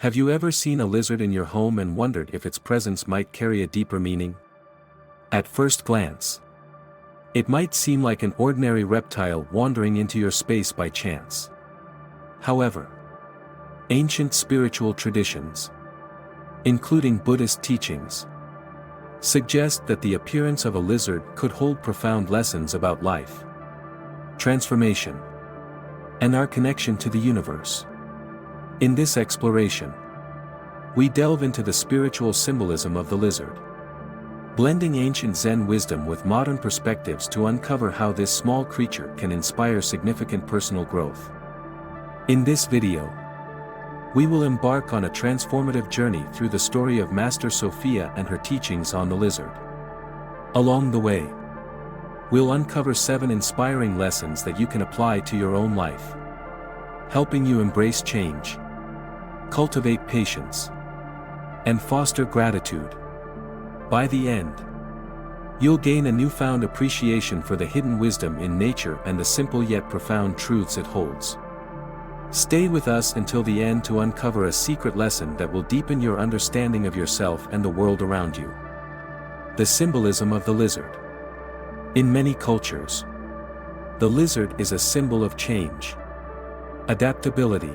Have you ever seen a lizard in your home and wondered if its presence might carry a deeper meaning? At first glance, it might seem like an ordinary reptile wandering into your space by chance. However, ancient spiritual traditions, including Buddhist teachings, suggest that the appearance of a lizard could hold profound lessons about life, transformation, and our connection to the universe. In this exploration, we delve into the spiritual symbolism of the lizard, blending ancient Zen wisdom with modern perspectives to uncover how this small creature can inspire significant personal growth. In this video, we will embark on a transformative journey through the story of Master Sophia and her teachings on the lizard. Along the way, we'll uncover 7 inspiring lessons that you can apply to your own life, helping you embrace change, cultivate patience, and foster gratitude. By the end, you'll gain a newfound appreciation for the hidden wisdom in nature and the simple yet profound truths it holds. Stay with us until the end to uncover a secret lesson that will deepen your understanding of yourself and the world around you. The symbolism of the lizard. In many cultures, the lizard is a symbol of change, adaptability,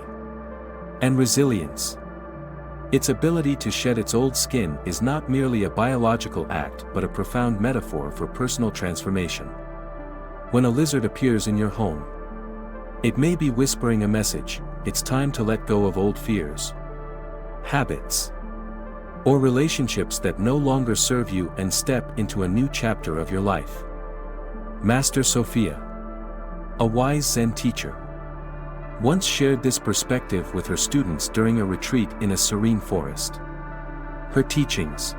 and resilience. Its ability to shed its old skin is not merely a biological act but a profound metaphor for personal transformation. When a lizard appears in your home, it may be whispering a message: it's time to let go of old fears, habits, or relationships that no longer serve you and step into a new chapter of your life. Master Sophia, a wise Zen teacher, once shared this perspective with her students during a retreat in a serene forest. Her teachings,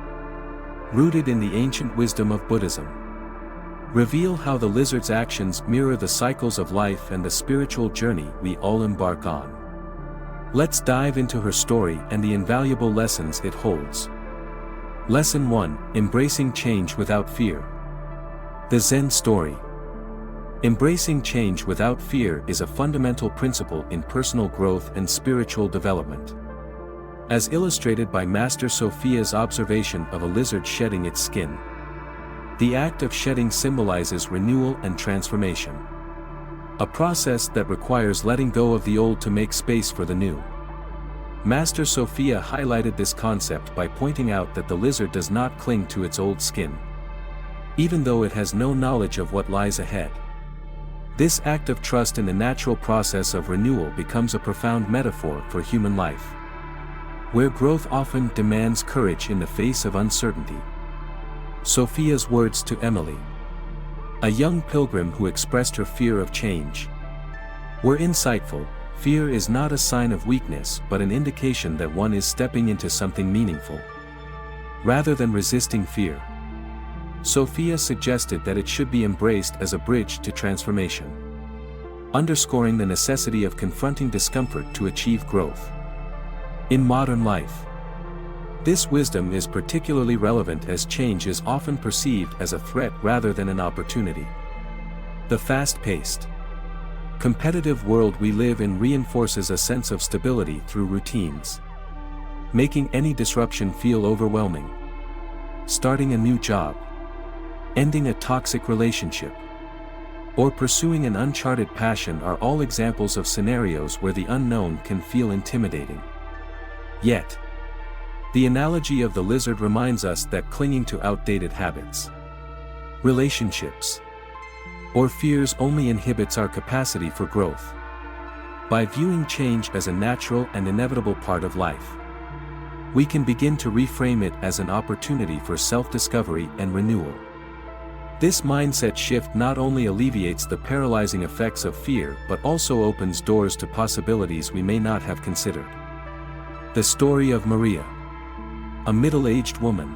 rooted in the ancient wisdom of Buddhism, reveal how the lizard's actions mirror the cycles of life and the spiritual journey we all embark on. Let's dive into her story and the invaluable lessons it holds. Lesson 1: Embracing change without fear. The Zen story. Embracing change without fear is a fundamental principle in personal growth and spiritual development. As illustrated by Master Sophia's observation of a lizard shedding its skin, the act of shedding symbolizes renewal and transformation, a process that requires letting go of the old to make space for the new. Master Sophia highlighted this concept by pointing out that the lizard does not cling to its old skin, even though it has no knowledge of what lies ahead. This act of trust in the natural process of renewal becomes a profound metaphor for human life, where growth often demands courage in the face of uncertainty. Sophia's words to Emily, a young pilgrim who expressed her fear of change, were insightful. Fear is not a sign of weakness but an indication that one is stepping into something meaningful. Rather than resisting fear, Sophia suggested that it should be embraced as a bridge to transformation, underscoring the necessity of confronting discomfort to achieve growth. In modern life, this wisdom is particularly relevant as change is often perceived as a threat rather than an opportunity. The fast-paced, competitive world we live in reinforces a sense of stability through routines, making any disruption feel overwhelming. Starting a new job, ending a toxic relationship, or pursuing an uncharted passion are all examples of scenarios where the unknown can feel intimidating. Yet, the analogy of the lizard reminds us that clinging to outdated habits, relationships, or fears only inhibits our capacity for growth. By viewing change as a natural and inevitable part of life, we can begin to reframe it as an opportunity for self-discovery and renewal. This mindset shift not only alleviates the paralyzing effects of fear but also opens doors to possibilities we may not have considered. The story of Maria, a middle-aged woman,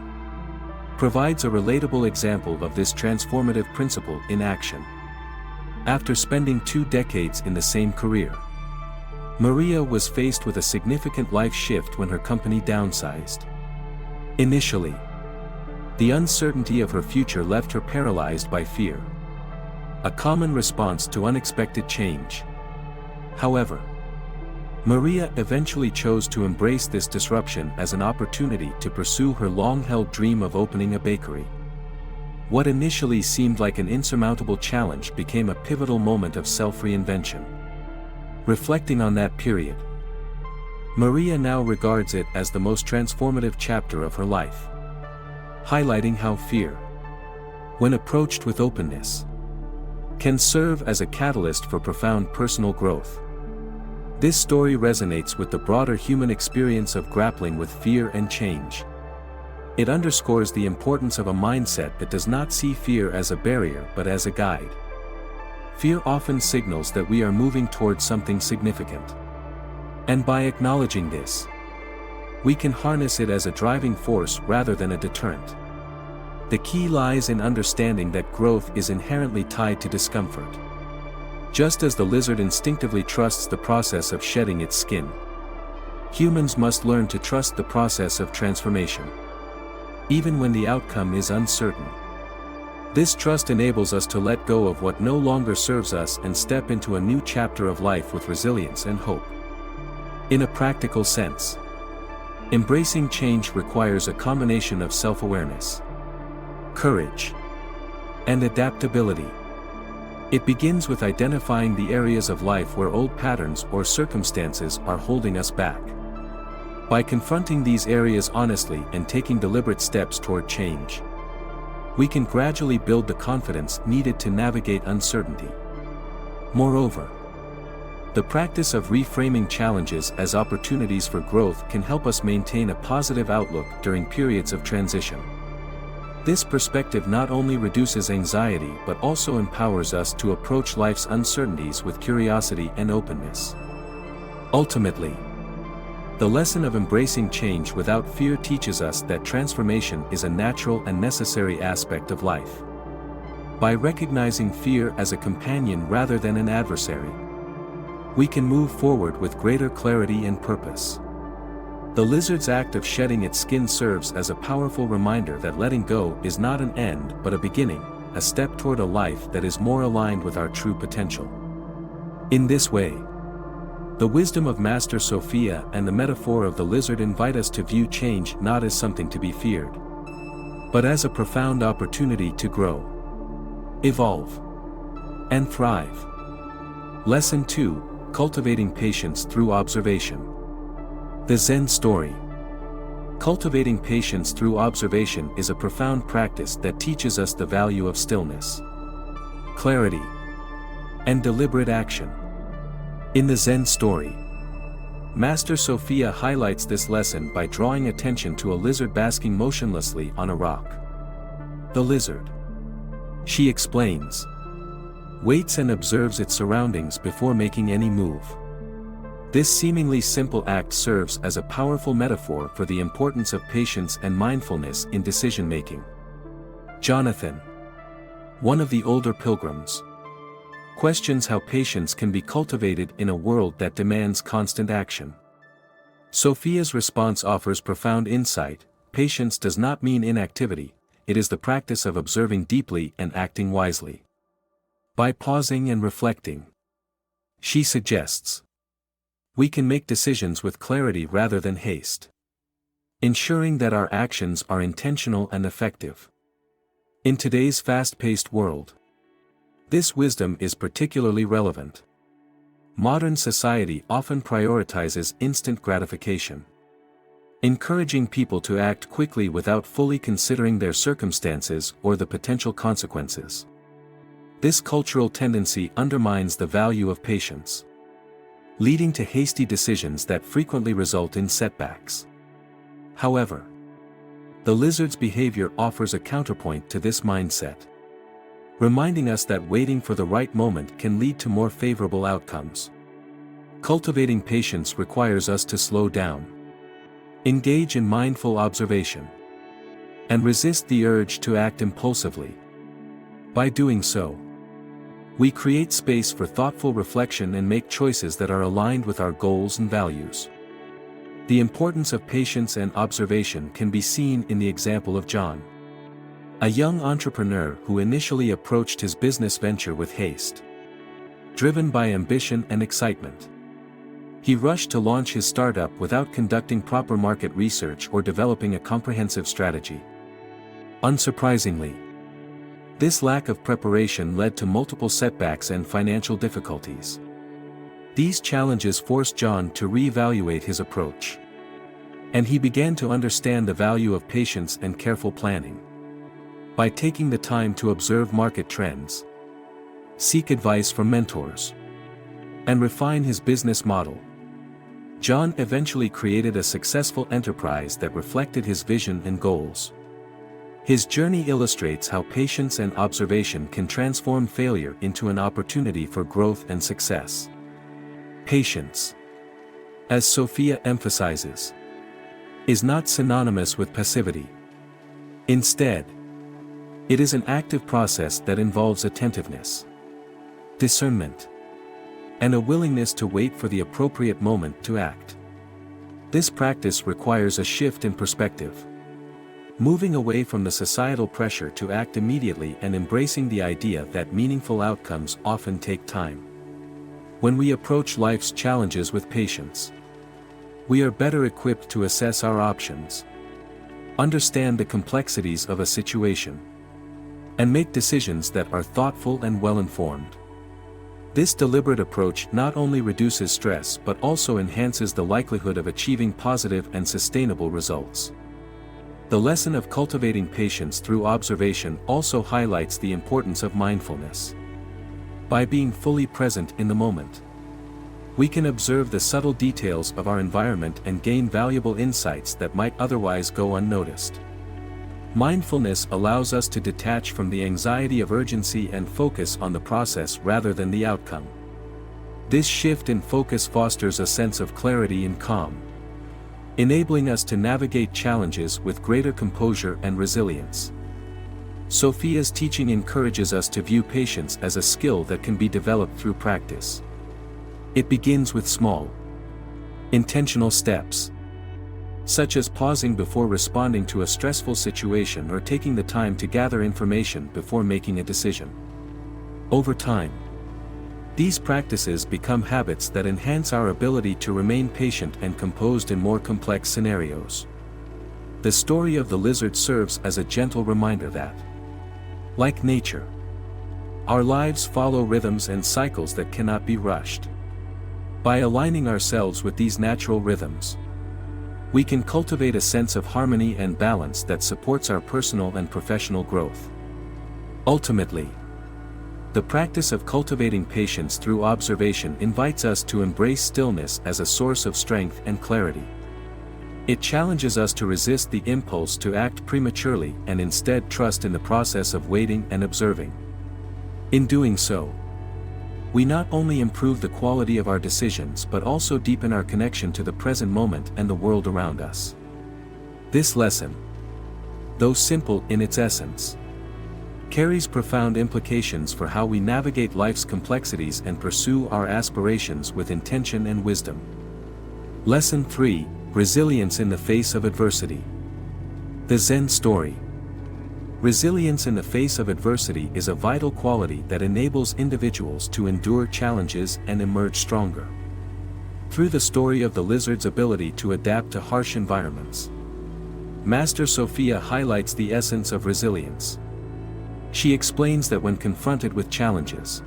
provides a relatable example of this transformative principle in action. After spending 2 decades in the same career, Maria was faced with a significant life shift when her company downsized. Initially, the uncertainty of her future left her paralyzed by fear, a common response to unexpected change. However, Maria eventually chose to embrace this disruption as an opportunity to pursue her long-held dream of opening a bakery. What initially seemed like an insurmountable challenge became a pivotal moment of self-reinvention. Reflecting on that period, Maria now regards it as the most transformative chapter of her life, highlighting how fear, when approached with openness, can serve as a catalyst for profound personal growth. This story resonates with the broader human experience of grappling with fear and change. It underscores the importance of a mindset that does not see fear as a barrier but as a guide. Fear often signals that we are moving towards something significant. And by acknowledging this, we can harness it as a driving force rather than a deterrent. The key lies in understanding that growth is inherently tied to discomfort. Just as the lizard instinctively trusts the process of shedding its skin, humans must learn to trust the process of transformation, even when the outcome is uncertain. This trust enables us to let go of what no longer serves us and step into a new chapter of life with resilience and hope. In a practical sense, embracing change requires a combination of self-awareness, courage, and adaptability. It begins with identifying the areas of life where old patterns or circumstances are holding us back. By confronting these areas honestly and taking deliberate steps toward change, we can gradually build the confidence needed to navigate uncertainty. Moreover, the practice of reframing challenges as opportunities for growth can help us maintain a positive outlook during periods of transition. This perspective not only reduces anxiety but also empowers us to approach life's uncertainties with curiosity and openness. Ultimately, the lesson of embracing change without fear teaches us that transformation is a natural and necessary aspect of life. By recognizing fear as a companion rather than an adversary, we can move forward with greater clarity and purpose. The lizard's act of shedding its skin serves as a powerful reminder that letting go is not an end but a beginning, a step toward a life that is more aligned with our true potential. In this way, the wisdom of Master Sophia and the metaphor of the lizard invite us to view change not as something to be feared, but as a profound opportunity to grow, evolve, and thrive. Lesson 2: Cultivating Patience Through Observation. The Zen Story. Cultivating patience through observation is a profound practice that teaches us the value of stillness, clarity, and deliberate action. In the Zen story, Master Sophia highlights this lesson by drawing attention to a lizard basking motionlessly on a rock. The lizard, she explains, waits and observes its surroundings before making any move. This seemingly simple act serves as a powerful metaphor for the importance of patience and mindfulness in decision-making. Jonathan, one of the older pilgrims, questions how patience can be cultivated in a world that demands constant action. Sophia's response offers profound insight. Patience does not mean inactivity, it is the practice of observing deeply and acting wisely. By pausing and reflecting, she suggests, we can make decisions with clarity rather than haste, ensuring that our actions are intentional and effective. In today's fast-paced world, this wisdom is particularly relevant. Modern society often prioritizes instant gratification, encouraging people to act quickly without fully considering their circumstances or the potential consequences. This cultural tendency undermines the value of patience, leading to hasty decisions that frequently result in setbacks. However, the lizard's behavior offers a counterpoint to this mindset, reminding us that waiting for the right moment can lead to more favorable outcomes. Cultivating patience requires us to slow down, engage in mindful observation, and resist the urge to act impulsively. By doing so, we create space for thoughtful reflection and make choices that are aligned with our goals and values. The importance of patience and observation can be seen in the example of John, a young entrepreneur who initially approached his business venture with haste, driven by ambition and excitement. He rushed to launch his startup without conducting proper market research or developing a comprehensive strategy. Unsurprisingly, this lack of preparation led to multiple setbacks and financial difficulties. These challenges forced John to reevaluate his approach. And he began to understand the value of patience and careful planning. By taking the time to observe market trends, seek advice from mentors, and refine his business model, John eventually created a successful enterprise that reflected his vision and goals. His journey illustrates how patience and observation can transform failure into an opportunity for growth and success. Patience, as Sophia emphasizes, is not synonymous with passivity. Instead, it is an active process that involves attentiveness, discernment, and a willingness to wait for the appropriate moment to act. This practice requires a shift in perspective, moving away from the societal pressure to act immediately and embracing the idea that meaningful outcomes often take time. When we approach life's challenges with patience, we are better equipped to assess our options, understand the complexities of a situation, and make decisions that are thoughtful and well-informed. This deliberate approach not only reduces stress but also enhances the likelihood of achieving positive and sustainable results. The lesson of cultivating patience through observation also highlights the importance of mindfulness. By being fully present in the moment, we can observe the subtle details of our environment and gain valuable insights that might otherwise go unnoticed. Mindfulness allows us to detach from the anxiety of urgency and focus on the process rather than the outcome. This shift in focus fosters a sense of clarity and calm, enabling us to navigate challenges with greater composure and resilience. Sophia's teaching encourages us to view patience as a skill that can be developed through practice. It begins with small, intentional steps, such as pausing before responding to a stressful situation or taking the time to gather information before making a decision. Over time, these practices become habits that enhance our ability to remain patient and composed in more complex scenarios. The story of the lizard serves as a gentle reminder that, like nature, our lives follow rhythms and cycles that cannot be rushed. By aligning ourselves with these natural rhythms, we can cultivate a sense of harmony and balance that supports our personal and professional growth. Ultimately, the practice of cultivating patience through observation invites us to embrace stillness as a source of strength and clarity. It challenges us to resist the impulse to act prematurely and instead trust in the process of waiting and observing. In doing so, we not only improve the quality of our decisions but also deepen our connection to the present moment and the world around us. This lesson, though simple in its essence, carries profound implications for how we navigate life's complexities and pursue our aspirations with intention and wisdom. Lesson 3: Resilience in the face of adversity. The Zen story. Resilience in the face of adversity is a vital quality that enables individuals to endure challenges and emerge stronger. Through the story of the lizard's ability to adapt to harsh environments, Master Sophia highlights the essence of resilience. She explains that when confronted with challenges,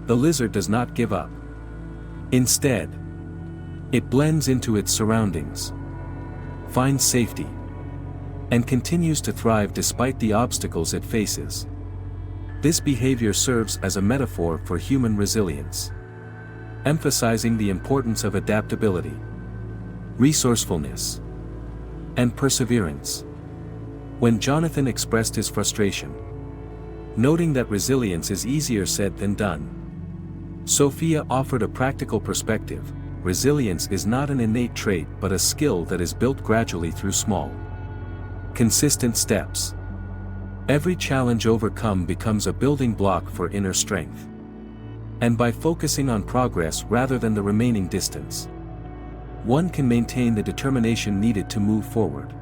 the lizard does not give up. Instead, it blends into its surroundings, finds safety, and continues to thrive despite the obstacles it faces. This behavior serves as a metaphor for human resilience, emphasizing the importance of adaptability, resourcefulness, and perseverance. When Jonathan expressed his frustration, noting that resilience is easier said than done, Sophia offered a practical perspective. Resilience is not an innate trait but a skill that is built gradually through small, consistent steps. Every challenge overcome becomes a building block for inner strength. And by focusing on progress rather than the remaining distance, one can maintain the determination needed to move forward.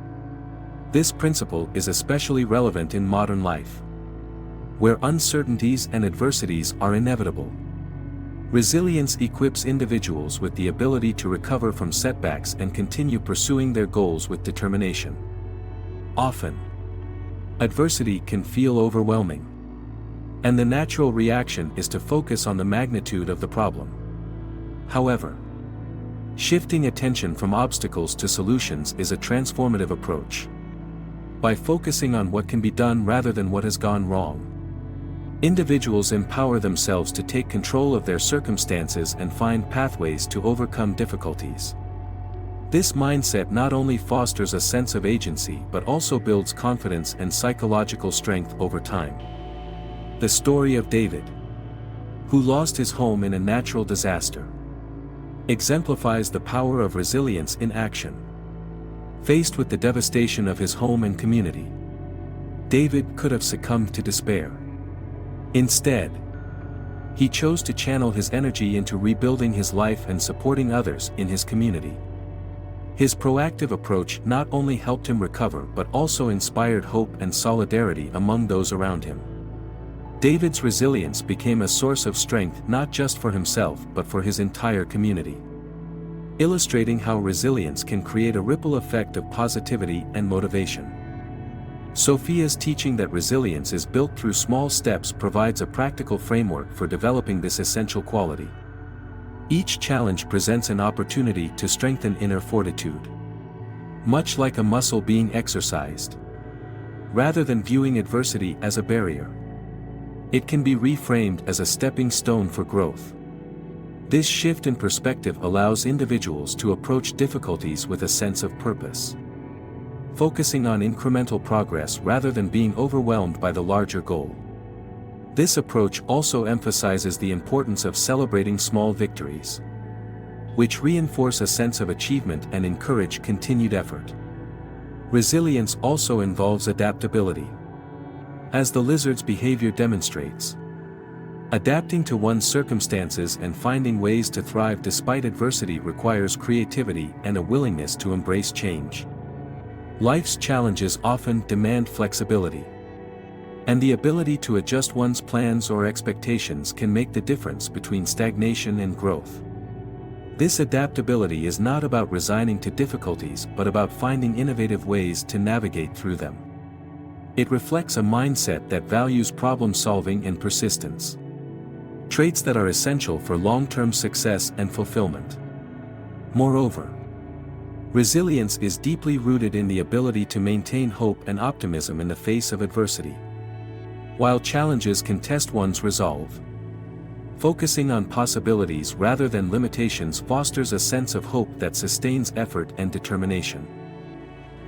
This principle is especially relevant in modern life, where uncertainties and adversities are inevitable. Resilience equips individuals with the ability to recover from setbacks and continue pursuing their goals with determination. Often, adversity can feel overwhelming, and the natural reaction is to focus on the magnitude of the problem. However, shifting attention from obstacles to solutions is a transformative approach. By focusing on what can be done rather than what has gone wrong, individuals empower themselves to take control of their circumstances and find pathways to overcome difficulties. This mindset not only fosters a sense of agency but also builds confidence and psychological strength over time. The story of David, who lost his home in a natural disaster, exemplifies the power of resilience in action. Faced with the devastation of his home and community, David could have succumbed to despair. Instead, he chose to channel his energy into rebuilding his life and supporting others in his community. His proactive approach not only helped him recover but also inspired hope and solidarity among those around him. David's resilience became a source of strength not just for himself but for his entire community, illustrating how resilience can create a ripple effect of positivity and motivation. Sophia's teaching that resilience is built through small steps provides a practical framework for developing this essential quality. Each challenge presents an opportunity to strengthen inner fortitude, much like a muscle being exercised. Rather than viewing adversity as a barrier, it can be reframed as a stepping stone for growth. This shift in perspective allows individuals to approach difficulties with a sense of purpose, focusing on incremental progress rather than being overwhelmed by the larger goal. This approach also emphasizes the importance of celebrating small victories, which reinforce a sense of achievement and encourage continued effort. Resilience also involves adaptability. As the lizard's behavior demonstrates, adapting to one's circumstances and finding ways to thrive despite adversity requires creativity and a willingness to embrace change. Life's challenges often demand flexibility, and the ability to adjust one's plans or expectations can make the difference between stagnation and growth. This adaptability is not about resigning to difficulties but about finding innovative ways to navigate through them. It reflects a mindset that values problem-solving and persistence, traits that are essential for long-term success and fulfillment. Moreover, resilience is deeply rooted in the ability to maintain hope and optimism in the face of adversity. While challenges can test one's resolve, focusing on possibilities rather than limitations fosters a sense of hope that sustains effort and determination.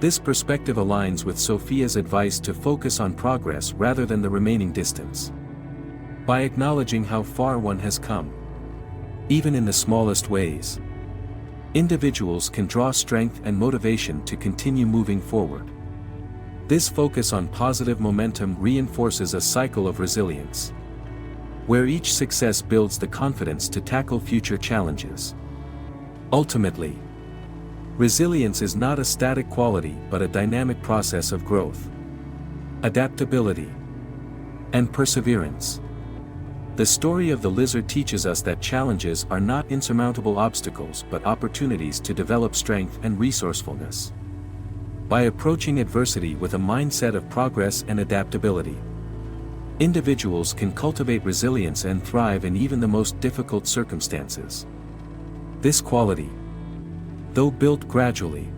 This perspective aligns with Sophia's advice to focus on progress rather than the remaining distance. By acknowledging how far one has come, even in the smallest ways, individuals can draw strength and motivation to continue moving forward. This focus on positive momentum reinforces a cycle of resilience, where each success builds the confidence to tackle future challenges. Ultimately, resilience is not a static quality but a dynamic process of growth, adaptability, and perseverance. The story of the lizard teaches us that challenges are not insurmountable obstacles but opportunities to develop strength and resourcefulness. By approaching adversity with a mindset of progress and adaptability, individuals can cultivate resilience and thrive in even the most difficult circumstances. This quality, though built gradually,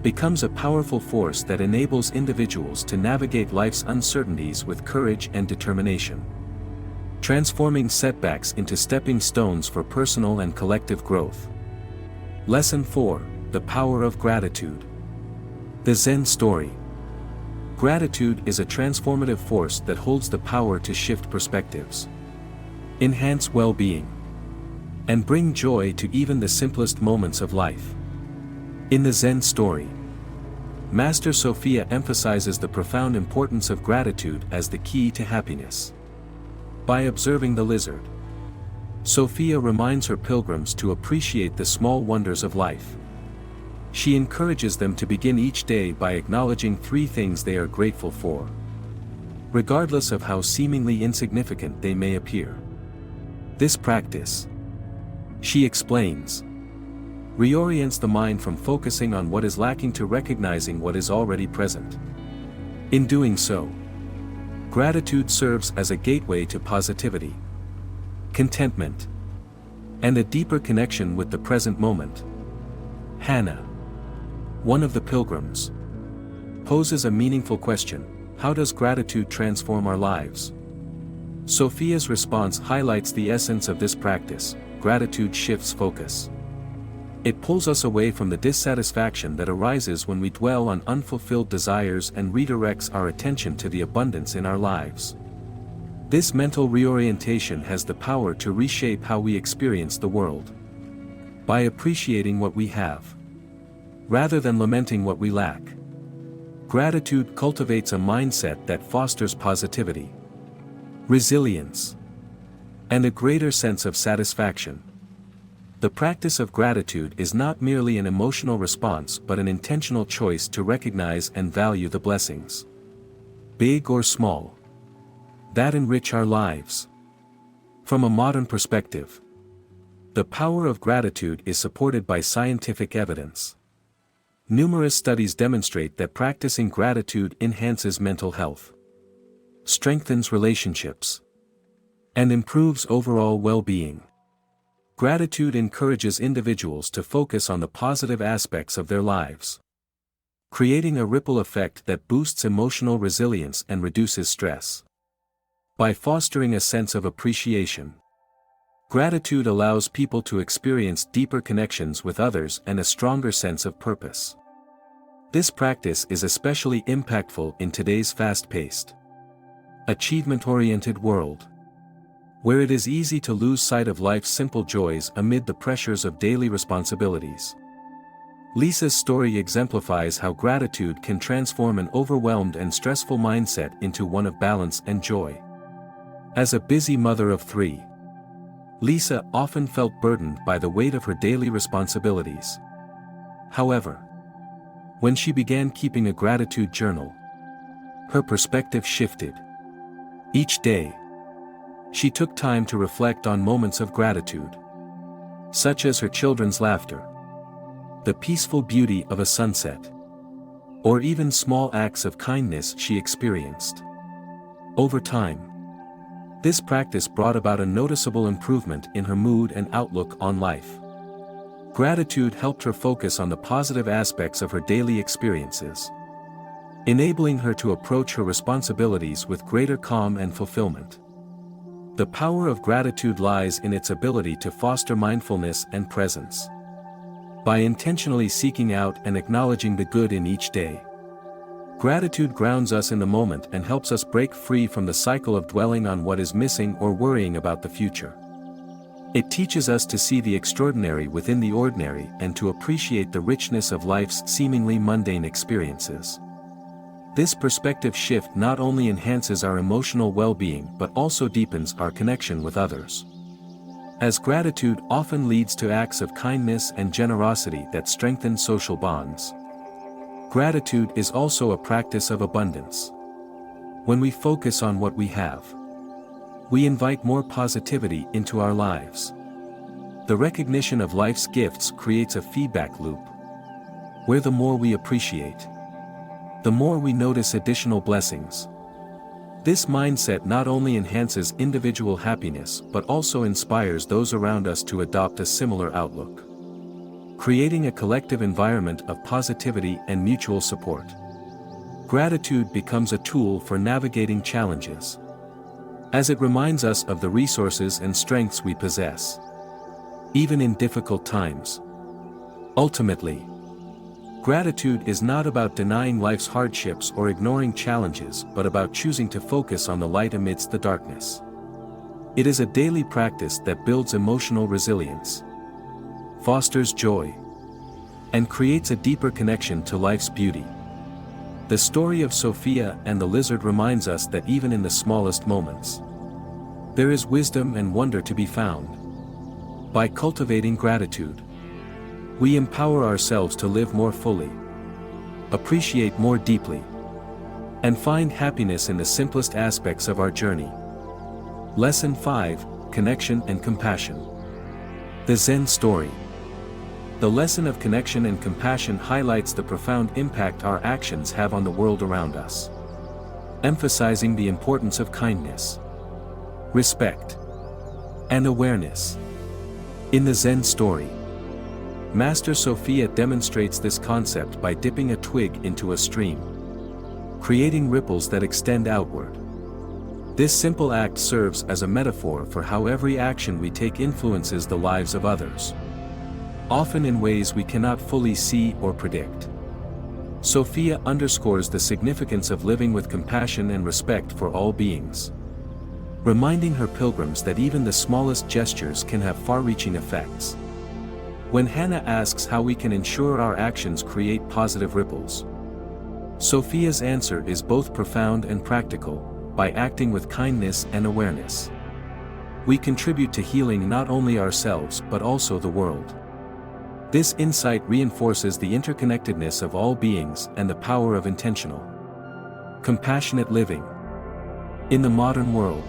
becomes a powerful force that enables individuals to navigate life's uncertainties with courage and determination, transforming setbacks into stepping stones for personal and collective growth. Lesson 4: The Power of Gratitude. The Zen Story. Gratitude is a transformative force that holds the power to shift perspectives, enhance well-being, and bring joy to even the simplest moments of life. In the Zen story, Master Sophia emphasizes the profound importance of gratitude as the key to happiness. By observing the lizard, Sophia reminds her pilgrims to appreciate the small wonders of life. She encourages them to begin each day by acknowledging 3 things they are grateful for, regardless of how seemingly insignificant they may appear. This practice, she explains, reorients the mind from focusing on what is lacking to recognizing what is already present. In doing so, gratitude serves as a gateway to positivity, contentment, and a deeper connection with the present moment. Hannah, one of the pilgrims, poses a meaningful question: how does gratitude transform our lives? Sophia's response highlights the essence of this practice. Gratitude shifts focus. It pulls us away from the dissatisfaction that arises when we dwell on unfulfilled desires and redirects our attention to the abundance in our lives. This mental reorientation has the power to reshape how we experience the world. By appreciating what we have, rather than lamenting what we lack, gratitude cultivates a mindset that fosters positivity, resilience, and a greater sense of satisfaction. The practice of gratitude is not merely an emotional response but an intentional choice to recognize and value the blessings, big or small, that enrich our lives. From a modern perspective, the power of gratitude is supported by scientific evidence. Numerous studies demonstrate that practicing gratitude enhances mental health, strengthens relationships, and improves overall well-being. Gratitude encourages individuals to focus on the positive aspects of their lives, creating a ripple effect that boosts emotional resilience and reduces stress. By fostering a sense of appreciation, gratitude allows people to experience deeper connections with others and a stronger sense of purpose. This practice is especially impactful in today's fast-paced, achievement-oriented world, where it is easy to lose sight of life's simple joys amid the pressures of daily responsibilities. Lisa's story exemplifies how gratitude can transform an overwhelmed and stressful mindset into one of balance and joy. As a busy mother of 3, Lisa often felt burdened by the weight of her daily responsibilities. However, when she began keeping a gratitude journal, her perspective shifted. Each day, she took time to reflect on moments of gratitude, such as her children's laughter, the peaceful beauty of a sunset, or even small acts of kindness she experienced. Over time, this practice brought about a noticeable improvement in her mood and outlook on life. Gratitude helped her focus on the positive aspects of her daily experiences, enabling her to approach her responsibilities with greater calm and fulfillment. The power of gratitude lies in its ability to foster mindfulness and presence. By intentionally seeking out and acknowledging the good in each day, gratitude grounds us in the moment and helps us break free from the cycle of dwelling on what is missing or worrying about the future. It teaches us to see the extraordinary within the ordinary and to appreciate the richness of life's seemingly mundane experiences. This perspective shift not only enhances our emotional well-being but also deepens our connection with others, as gratitude often leads to acts of kindness and generosity that strengthen social bonds. Gratitude is also a practice of abundance. When we focus on what we have, we invite more positivity into our lives. The recognition of life's gifts creates a feedback loop, where the more we appreciate, the more we notice additional blessings. This mindset not only enhances individual happiness but also inspires those around us to adopt a similar outlook, creating a collective environment of positivity and mutual support. Gratitude becomes a tool for navigating challenges, as it reminds us of the resources and strengths we possess, even in difficult times. Ultimately, gratitude is not about denying life's hardships or ignoring challenges but about choosing to focus on the light amidst the darkness. It is a daily practice that builds emotional resilience, fosters joy, and creates a deeper connection to life's beauty. The story of Sophia and the lizard reminds us that even in the smallest moments, there is wisdom and wonder to be found. By cultivating gratitude, we empower ourselves to live more fully, appreciate more deeply, and find happiness in the simplest aspects of our journey. Lesson 5: connection and compassion. The Zen story. The lesson of connection and compassion highlights the profound impact our actions have on the world around us, emphasizing the importance of kindness, respect, and awareness. In the Zen story, Master Sophia demonstrates this concept by dipping a twig into a stream, creating ripples that extend outward. This simple act serves as a metaphor for how every action we take influences the lives of others, often in ways we cannot fully see or predict. Sophia underscores the significance of living with compassion and respect for all beings, reminding her pilgrims that even the smallest gestures can have far-reaching effects. When Hannah asks how we can ensure our actions create positive ripples, Sophia's answer is both profound and practical: by acting with kindness and awareness, we contribute to healing not only ourselves but also the world. This insight reinforces the interconnectedness of all beings and the power of intentional, compassionate living. In the modern world,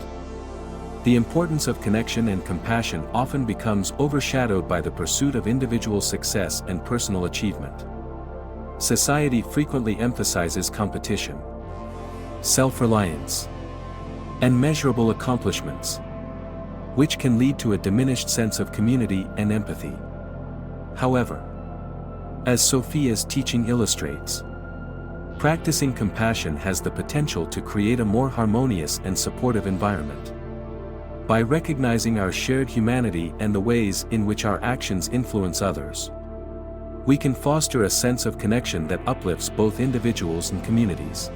the importance of connection and compassion often becomes overshadowed by the pursuit of individual success and personal achievement. Society frequently emphasizes competition, self-reliance, and measurable accomplishments, which can lead to a diminished sense of community and empathy. However, as Sophia's teaching illustrates, practicing compassion has the potential to create a more harmonious and supportive environment. By recognizing our shared humanity and the ways in which our actions influence others, we can foster a sense of connection that uplifts both individuals and communities.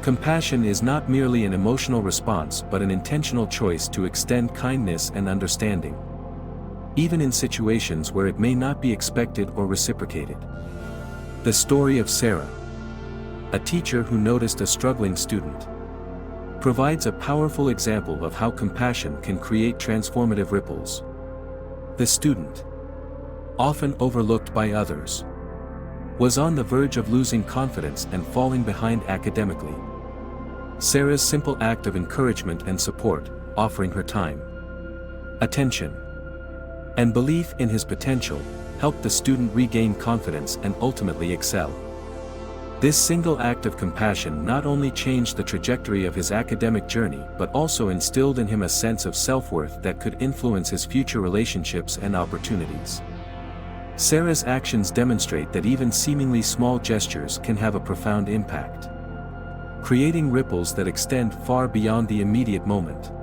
Compassion is not merely an emotional response but an intentional choice to extend kindness and understanding, even in situations where it may not be expected or reciprocated. The story of Sarah, a teacher who noticed a struggling student, provides a powerful example of how compassion can create transformative ripples. The student, often overlooked by others, was on the verge of losing confidence and falling behind academically. Sarah's simple act of encouragement and support, offering her time, attention, and belief in his potential, helped the student regain confidence and ultimately excel. This single act of compassion not only changed the trajectory of his academic journey but also instilled in him a sense of self-worth that could influence his future relationships and opportunities. Sarah's actions demonstrate that even seemingly small gestures can have a profound impact, creating ripples that extend far beyond the immediate moment.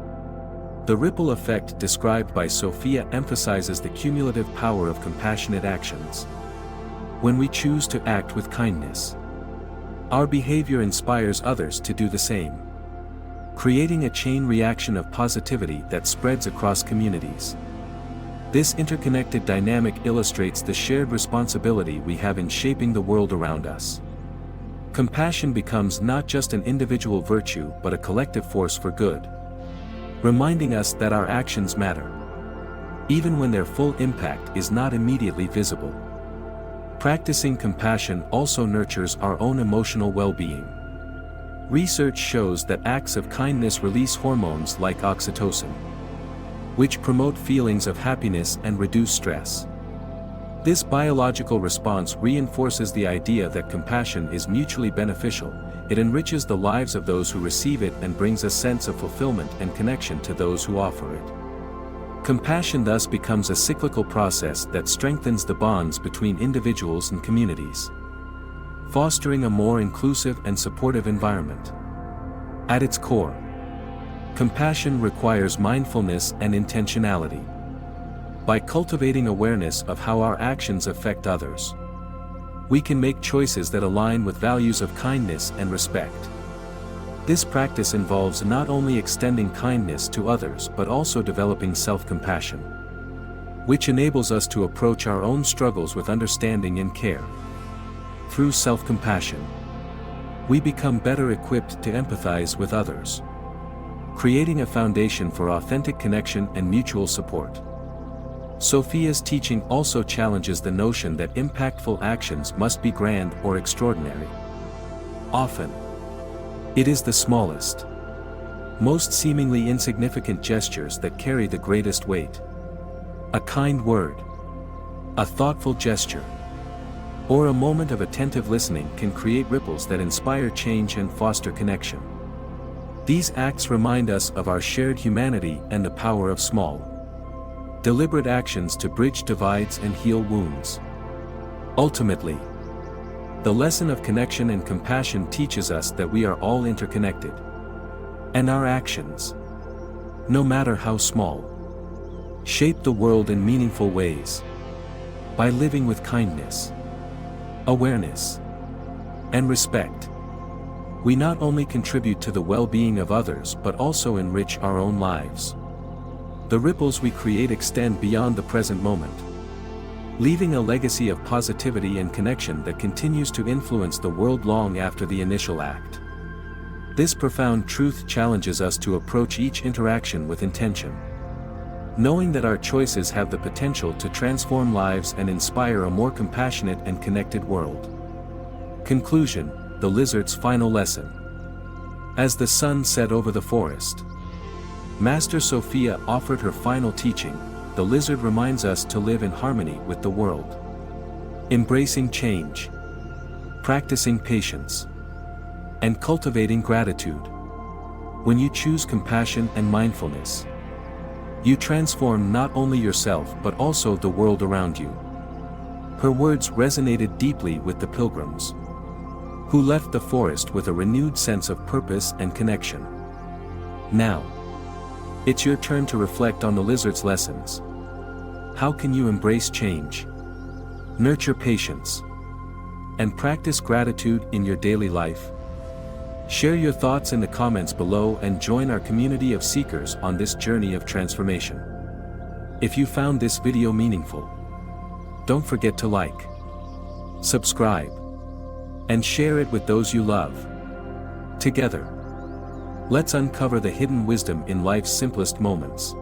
The ripple effect described by Sophia emphasizes the cumulative power of compassionate actions. When we choose to act with kindness, our behavior inspires others to do the same, creating a chain reaction of positivity that spreads across communities. This interconnected dynamic illustrates the shared responsibility we have in shaping the world around us. Compassion becomes not just an individual virtue but a collective force for good, reminding us that our actions matter, even when their full impact is not immediately visible. Practicing compassion also nurtures our own emotional well-being. Research shows that acts of kindness release hormones like oxytocin, which promote feelings of happiness and reduce stress. This biological response reinforces the idea that compassion is mutually beneficial. It enriches the lives of those who receive it and brings a sense of fulfillment and connection to those who offer it. Compassion thus becomes a cyclical process that strengthens the bonds between individuals and communities, fostering a more inclusive and supportive environment. At its core, compassion requires mindfulness and intentionality. By cultivating awareness of how our actions affect others, we can make choices that align with values of kindness and respect. This practice involves not only extending kindness to others but also developing self-compassion, which enables us to approach our own struggles with understanding and care. Through self-compassion, we become better equipped to empathize with others, creating a foundation for authentic connection and mutual support. Sophia's teaching also challenges the notion that impactful actions must be grand or extraordinary. Often, it is the smallest, Most seemingly insignificant gestures that carry the greatest weight. A kind word, a thoughtful gesture, or a moment of attentive listening can create ripples that inspire change and foster connection. These acts remind us of our shared humanity and the power of small, deliberate actions to bridge divides and heal wounds. Ultimately, the lesson of connection and compassion teaches us that we are all interconnected, and our actions, no matter how small, shape the world in meaningful ways. By living with kindness, awareness, and respect, we not only contribute to the well-being of others but also enrich our own lives. The ripples we create extend beyond the present moment, leaving a legacy of positivity and connection that continues to influence the world long after the initial act. This profound truth challenges us to approach each interaction with intention, knowing that our choices have the potential to transform lives and inspire a more compassionate and connected world. Conclusion: the lizard's final lesson. As the sun set over the forest, Master Sophia offered her final teaching. The lizard reminds us to live in harmony with the world, embracing change, practicing patience, and cultivating gratitude. When you choose compassion and mindfulness, you transform not only yourself but also the world around you. Her words resonated deeply with the pilgrims, who left the forest with a renewed sense of purpose and connection. Now, it's your turn to reflect on the lizard's lessons. How can you embrace change, nurture patience, and practice gratitude in your daily life? Share your thoughts in the comments below and join our community of seekers on this journey of transformation. If you found this video meaningful, don't forget to like, subscribe, and share it with those you love. Together, let's uncover the hidden wisdom in life's simplest moments.